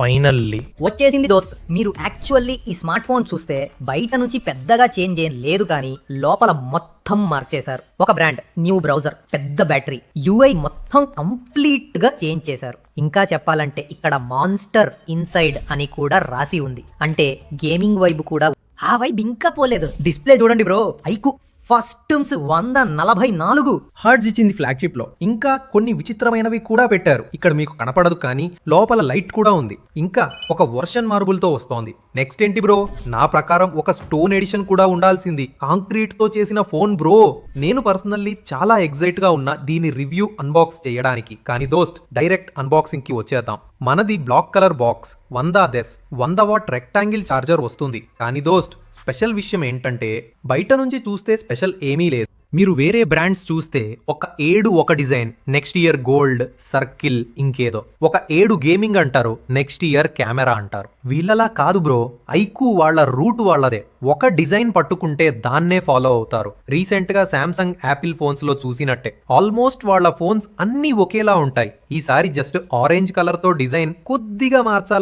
Finally వచ్చేసింది దోస్త్. మీరు యాక్చువల్లీ ఈ స్మార్ట్ ఫోన్ చూస్తే బయట నుంచి పెద్దగా చేంజ్ ఏం లేదు, కానీ లోపల మొత్తం మార్చేశారు. ఒక బ్రాండ్, న్యూ బ్రౌజర్, పెద్ద బ్యాటరీ, యూఐ మొత్తం కంప్లీట్ గా చేంజ్ చేశారు. ఇంకా చెప్పాలంటే ఇక్కడ మాన్స్టర్ ఇన్సైడ్ అని కూడా రాసి ఉంది. అంటే గేమింగ్ వైబ్ కూడా. ఆ వైబ్ ఇంకా పోలేదు. డిస్ప్లే చూడండి బ్రో, ఐకు ఫస్ట్ 144 హర్ట్జ్ ఇచ్చింది ఫ్లాగ్షిప్ లో. ఇంకా కొన్ని విచిత్రమైనవి కూడా పెట్టారు. ఇక్కడ మీకు కనపడదు కానీ లోపల లైట్ కూడా ఉంది. ఇంకా ఒక వర్షన్ మార్బుల్ తో వస్తోంది. నెక్స్ట్ ఏంటి బ్రో? నా ప్రకారం ఒక స్టోన్ ఎడిషన్ కూడా ఉండాల్సింది. కాంక్రీట్ తో చేసిన ఫోన్ బ్రో. నేను పర్సనల్లీ చాలా ఎక్సైట్ గా ఉన్నా దీని రివ్యూ అన్బాక్స్ చేయడానికి. కానీ దోస్త్, డైరెక్ట్ అన్బాక్సింగ్ కి వచ్చేద్దాం. మనది black colour box, 100 watt rectangle charger వస్తుంది. కానీ దోస్త్, స్పెషల్ విషయం ఏంటంటే బయట నుంచి చూస్తే స్పెషల్ ఏమీ లేదు. మీరు వేరే బ్రాండ్స్ చూస్తే ఒక design, next year gold, circle, ఇంకేదో ఒక 7 గేమింగ్ అంటారు, నెక్స్ట్ ఇయర్ కెమెరా అంటారు. వీళ్ళలా కాదు బ్రో. ఐక్యూ వాళ్ళ రూట్ వాళ్ళదే. ఒక డిజైన్ పట్టుకుంటే దాన్నే ఫాలో అవుతారు. రీసెంట్ గా శాంసంగ్, యాపిల్ ఫోన్స్ లో చూసినట్టే ఆల్మోస్ట్ వాళ్ళ ఫోన్స్ అన్ని ఒకేలా ఉంటాయి. ఈసారి జస్ట్ ఆరెంజ్ కలర్ తో డిజైన్ కొద్దిగా మార్చాలని